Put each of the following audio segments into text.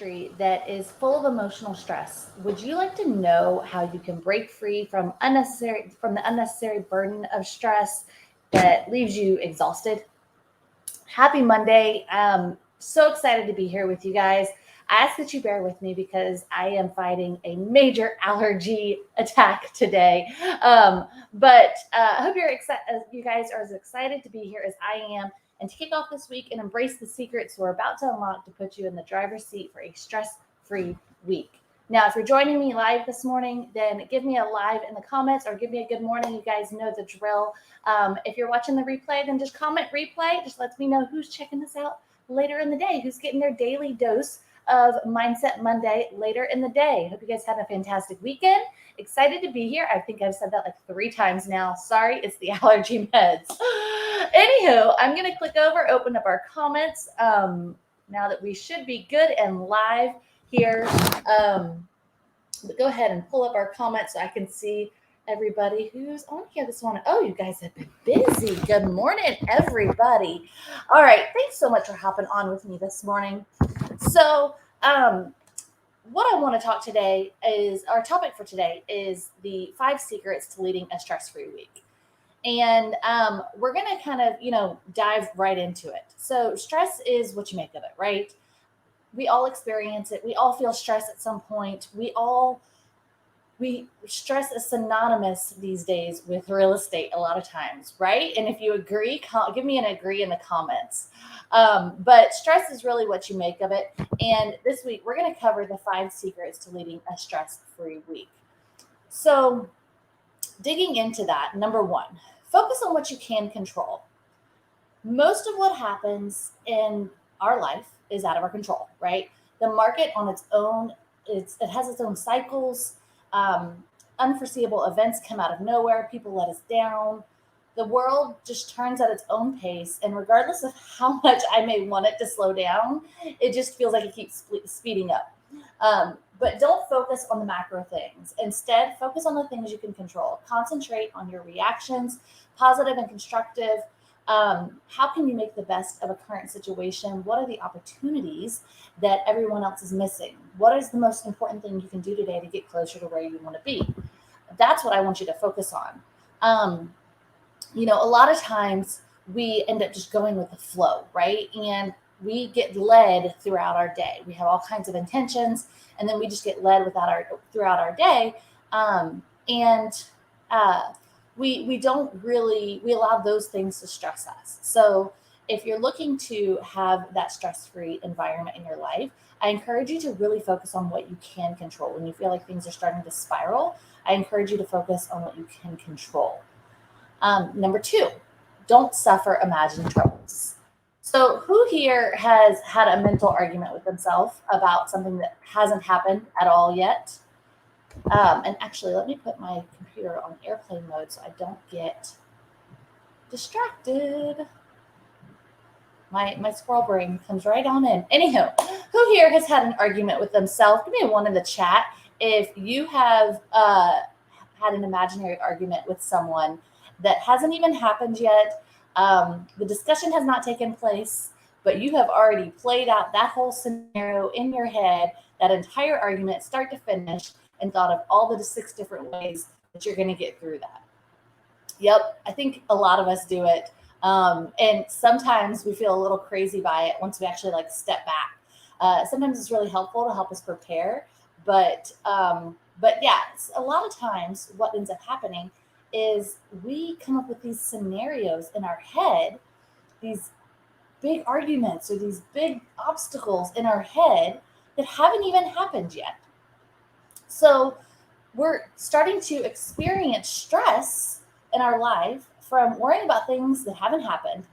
industry that is full of emotional stress. Would you like to know how you can break free from the unnecessary burden of stress that leaves you exhausted? Happy Monday. So excited to be here with you guys. I ask that you bear with me because I am fighting a major allergy attack today. But I hope you guys are as excited to be here as I am and to kick off this week and embrace the secrets we're about to unlock to put you in the driver's seat for a stress-free week. Now, if you're joining me live this morning, then give me a live in the comments or give me a good morning. You guys know the drill. If you're watching the replay, then just comment replay. Just lets me know who's checking this out later in the day, who's getting their daily dose of Mindset Monday later in the day. Hope you guys had a fantastic weekend. Excited to be here. I think I've said that like 3 times now. Sorry, it's the allergy meds. Anywho, I'm going to click over, open up our comments now that we should be good and live here. But go ahead and pull up our comments so I can see everybody who's on here this morning. Oh, you guys have been busy. Good morning, everybody. All right. Thanks so much for hopping on with me this morning. So, what I want to talk today is our topic for today is the 5 secrets to leading a stress-free week. And we're going to kind of, dive right into it. So stress is what you make of it, right? We all experience it. We all feel stress at some point. We stress is synonymous these days with real estate a lot of times, right? And if you agree, give me an agree in the comments. But stress is really what you make of it. And this week we're going to cover the 5 secrets to leading a stress-free week. So digging into that, number 1, focus on what you can control. Most of what happens in our life is out of our control, right? The market on its own, it has its own cycles. Unforeseeable events come out of nowhere. People let us down. The world just turns at its own pace. And regardless of how much I may want it to slow down, it just feels like it keeps speeding up. But don't focus on the macro things. Instead, focus on the things you can control. Concentrate on your reactions, positive and constructive. How can you make the best of a current situation? What are the opportunities that everyone else is missing? What is the most important thing you can do today to get closer to where you want to be? That's what I want you to focus on. A lot of times we end up just going with the flow, right? And we get led throughout our day. We have all kinds of intentions, and then we just get led throughout our day. We don't really, we allow those things to stress us. So if you're looking to have that stress-free environment in your life, I encourage you to really focus on what you can control. When you feel like things are starting to spiral, I encourage you to focus on what you can control. Number 2, don't suffer imagined troubles. So who here has had a mental argument with themselves about something that hasn't happened at all yet? And actually, let me put my computer on airplane mode so I don't get distracted. My squirrel brain comes right on in. Anyhow, who here has had an argument with themselves? Give me a 1 in the chat if you have had an imaginary argument with someone that hasn't even happened yet. The discussion has not taken place, but you have already played out that whole scenario in your head, that entire argument, start to finish, and thought of all the 6 different ways that you're going to get through that. Yep, I think a lot of us do it. And sometimes we feel a little crazy by it once we actually step back. Sometimes it's really helpful to help us prepare. But yeah, a lot of times what ends up happening is we come up with these scenarios in our head, these big arguments or these big obstacles in our head that haven't even happened yet. So we're starting to experience stress in our life from worrying about things that haven't happened.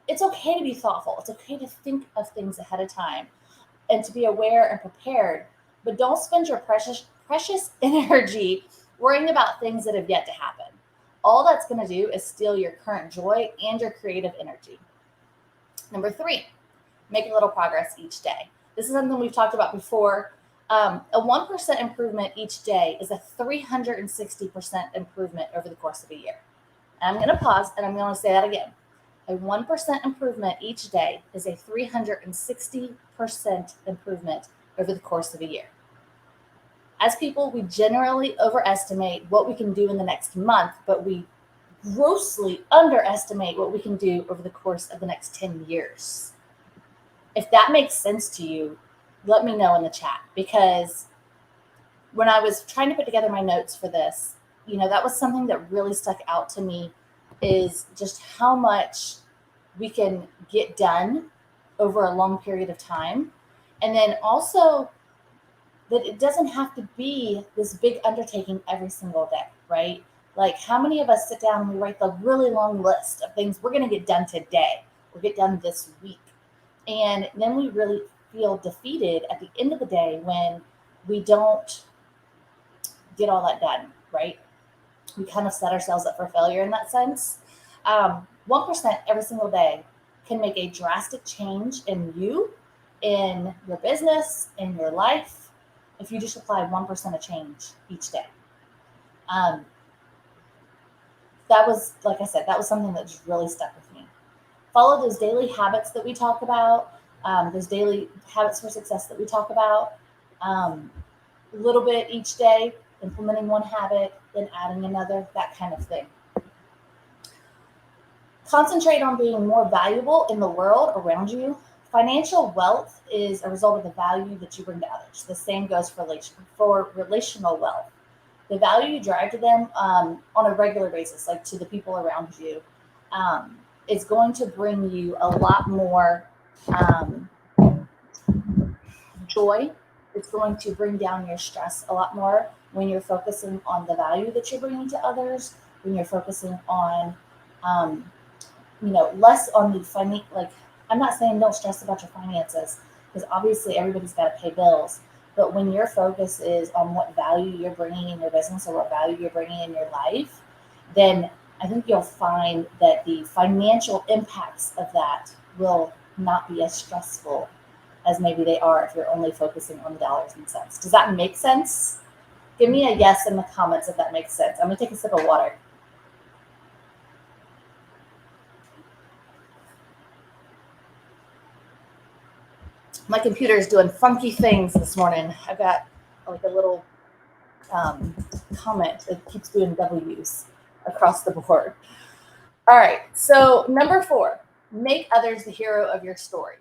It's okay to be thoughtful. It's okay to think of things ahead of time and to be aware and prepared, but don't spend your precious energy worrying about things that have yet to happen. All that's going to do is steal your current joy and your creative energy. Number 3, make a little progress each day. This is something we've talked about before. A 1% improvement each day is a 360% improvement over the course of a year. And I'm going to pause and I'm going to say that again. A 1% improvement each day is a 360% 10% improvement over the course of a year. As people, we generally overestimate what we can do in the next month, but we grossly underestimate what we can do over the course of the next 10 years. If that makes sense to you, let me know in the chat, because when I was trying to put together my notes for this, that was something that really stuck out to me, is just how much we can get done over a long period of time. And then also that it doesn't have to be this big undertaking every single day, right? Like, how many of us sit down and we write the really long list of things we're going to get done today or get done this week? And then we really feel defeated at the end of the day when we don't get all that done, right? We kind of set ourselves up for failure in that sense. 1% every single day can make a drastic change in you, in your business, in your life, if you just apply 1% of change each day. That was, like I said, that was something that just really stuck with me. Follow those daily habits that we talk about, those daily habits for success that we talk about. A little bit each day, implementing one habit, then adding another, that kind of thing. Concentrate on being more valuable in the world around you. Financial wealth is a result of the value that you bring to others. The same goes for relational wealth. The value you drive to them on a regular basis, like to the people around you, is going to bring you a lot more joy. It's going to bring down your stress a lot more when you're focusing on the value that you're bringing to others, when you're focusing on, less on the like, I'm not saying don't stress about your finances, because obviously everybody's got to pay bills. But when your focus is on what value you're bringing in your business or what value you're bringing in your life, then I think you'll find that the financial impacts of that will not be as stressful as maybe they are if you're only focusing on the dollars and cents. Does that make sense? Give me a yes in the comments if that makes sense. I'm going to take a sip of water. My computer is doing funky things this morning. I've got like a little comment that keeps doing W's across the board. All right, so number 4, make others the hero of your story.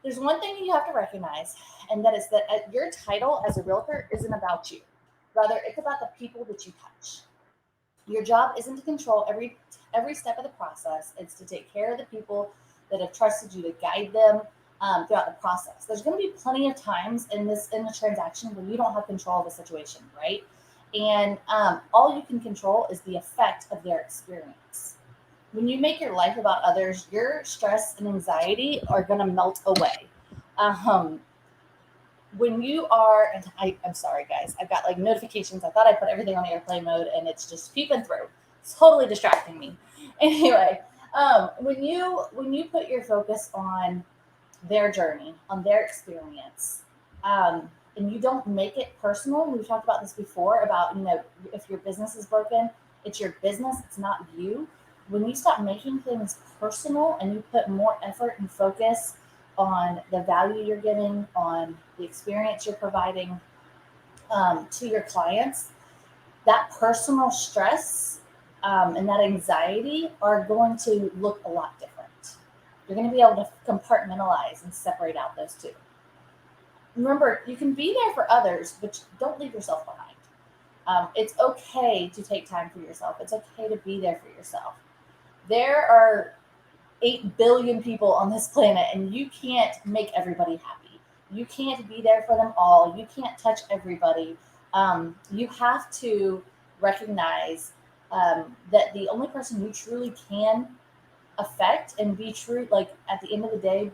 There's one thing you have to recognize, and that is that your title as a realtor isn't about you. Rather, it's about the people that you touch. Your job isn't to control every step of the process. It's to take care of the people that have trusted you to guide them throughout the process. There's going to be plenty of times in the transaction where you don't have control of the situation, right? And all you can control is the effect of their experience. When you make your life about others, your stress and anxiety are going to melt away. When you are, and I'm sorry guys, I've got like notifications. I thought I put everything on airplane mode and it's just peeping through. It's totally distracting me. Anyway, when you put your focus on their journey, on their experience, and you don't make it personal. We've talked about this before about, if your business is broken, it's your business, it's not you. When you stop making things personal and you put more effort and focus on the value you're giving, on the experience you're providing to your clients, that personal stress and that anxiety are going to look a lot different. You're going to be able to compartmentalize and separate out those two. Remember, you can be there for others, but don't leave yourself behind. It's okay to take time for yourself. It's okay to be there for yourself. There are 8 billion people on this planet, and you can't make everybody happy. You can't be there for them all. You can't touch everybody. You have to recognize that the only person you truly can affect and be true, like at the end of the day,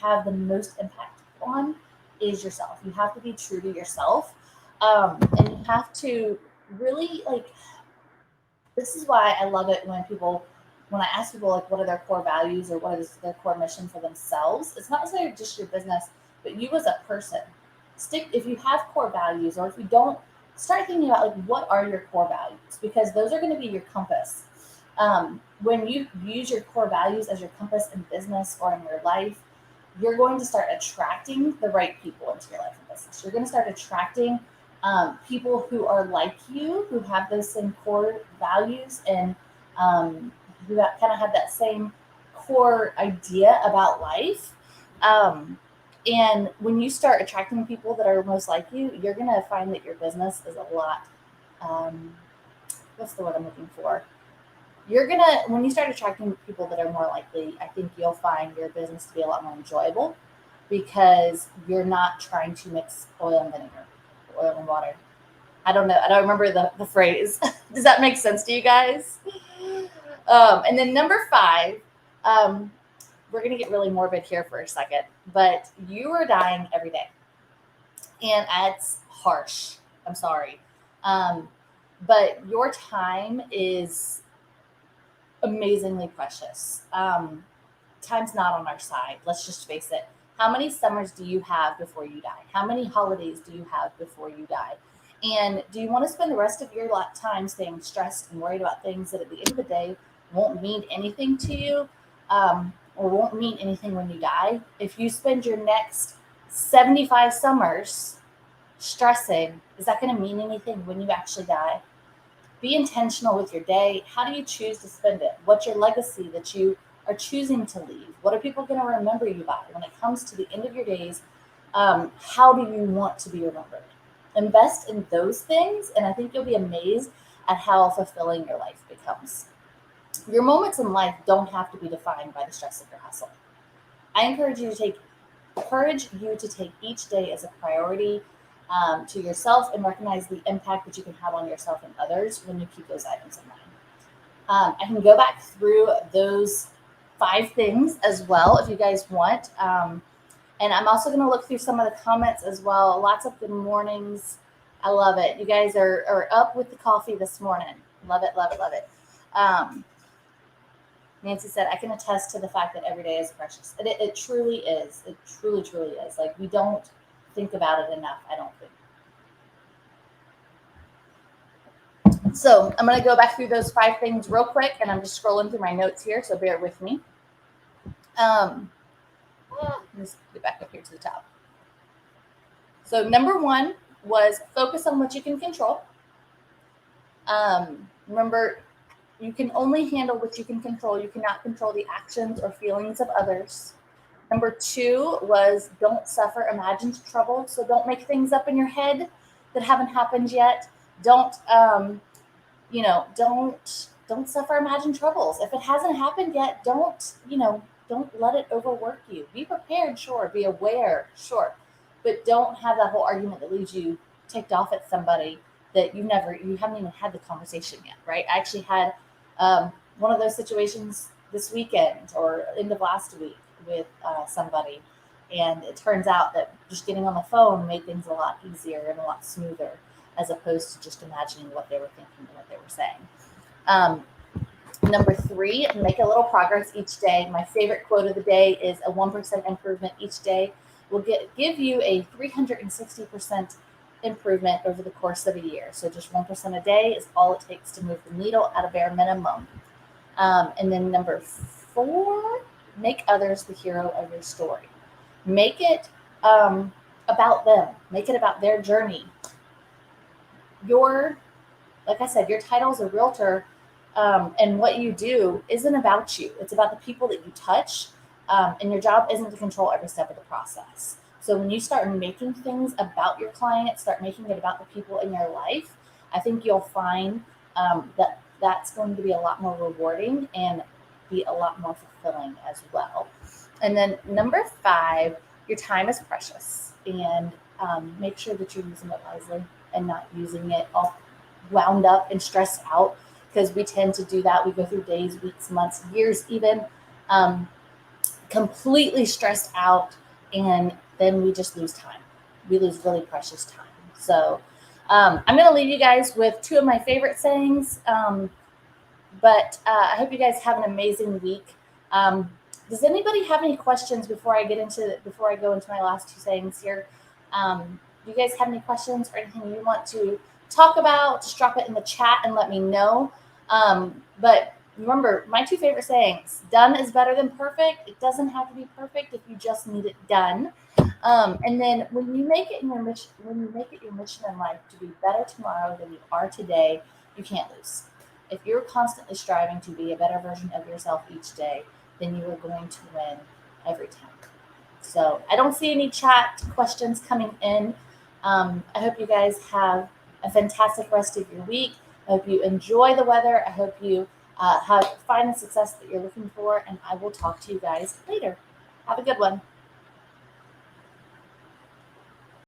have the most impact on is yourself. You have to be true to yourself. And you have to really, like, this is why I love it when I ask people, like, what are their core values or what is their core mission for themselves? It's not necessarily just your business, but you as a person. If you have core values, or if you don't, start thinking about, like, what are your core values? Because those are going to be your compass. When you use your core values as your compass in business or in your life, you're going to start attracting the right people into your life and business. You're going to start attracting people who are like you, who have those same core values, and who kind of have that same core idea about life. And when you start attracting people that are most like you, you're going to find that your business is a lot, um, what's the word I'm looking for? You're going to, when you start attracting people that are more likely, I think you'll find your business to be a lot more enjoyable because you're not trying to mix oil and vinegar, oil and water. I don't know. I don't remember the phrase. Does that make sense to you guys? And then number 5, um, we're going to get really morbid here for a second, but you are dying every day. And it's harsh. I'm sorry. Um, but your time is amazingly precious. Time's not on our side. Let's just face it. How many summers do you have before you die? How many holidays do you have before you die? And do you want to spend the rest of your time staying stressed and worried about things that at the end of the day won't mean anything to you, or won't mean anything when you die? If you spend your next 75 summers stressing, is that going to mean anything when you actually die? Be intentional with your day. How do you choose to spend it? What's your legacy that you are choosing to leave? What are people going to remember you by when it comes to the end of your days? How do you want to be remembered? Invest in those things, and I think you'll be amazed at how fulfilling your life becomes. Your moments in life don't have to be defined by the stress of your hustle. I encourage you to take each day as a priority, to yourself, and recognize the impact that you can have on yourself and others when you keep those items in mind. I can go back through those 5 things as well if you guys want. And I'm also going to look through some of the comments as well. Lots of good mornings. I love it. You guys are up with the coffee this morning. Love it, love it, love it. Nancy said, I can attest to the fact that every day is precious. It truly is. It truly, truly is. Like, we don't think about it enough, I don't think. So I'm going to go back through those 5 things real quick, and I'm just scrolling through my notes here, so bear with me. Let's get back up here to the top. So number 1 was focus on what you can control. Remember, you can only handle what you can control. You cannot control the actions or feelings of others. Number 2 was don't suffer imagined trouble. So don't make things up in your head that haven't happened yet. Don't don't suffer imagined troubles. If it hasn't happened yet, don't let it overwork you. Be prepared, sure. Be aware, sure. But don't have that whole argument that leaves you ticked off at somebody that you haven't even had the conversation yet, right? I actually had one of those situations this weekend or end of last week with somebody. And it turns out that just getting on the phone made things a lot easier and a lot smoother, as opposed to just imagining what they were thinking and what they were saying. Number 3, make a little progress each day. My favorite quote of the day is a 1% improvement each day will give you a 360% improvement over the course of a year. So just 1% a day is all it takes to move the needle at a bare minimum. And then number 4, make others the hero of your story. Make it about them. Make it about their journey. Like I said, your title as a realtor, and what you do isn't about you. It's about the people that you touch, and your job isn't to control every step of the process. So when you start making things about your clients, start making it about the people in your life, I think you'll find that that's going to be a lot more rewarding and be a lot more fulfilling as well. And then number 5, your time is precious, and make sure that you're using it wisely and not using it all wound up and stressed out, because we tend to do that. We go through days, weeks, months, years even, completely stressed out, and then we just lose time. We lose really precious time. So I'm going to leave you guys with 2 of my favorite sayings, but I hope you guys have an amazing week. Does anybody have any questions before I go into my last 2 sayings here? Do you guys have any questions or anything you want to talk about? Just drop it in the chat and let me know. But remember, my 2 favorite sayings: done is better than perfect. It doesn't have to be perfect. If you just need it done. And then when you make it your mission in life to be better tomorrow than you are today, you can't lose. If you're constantly striving to be a better version of yourself each day, then you are going to win every time. So I don't see any chat questions coming in. I hope you guys have a fantastic rest of your week. I hope you enjoy the weather. I hope you find the success that you're looking for, and I will talk to you guys later. Have a good one.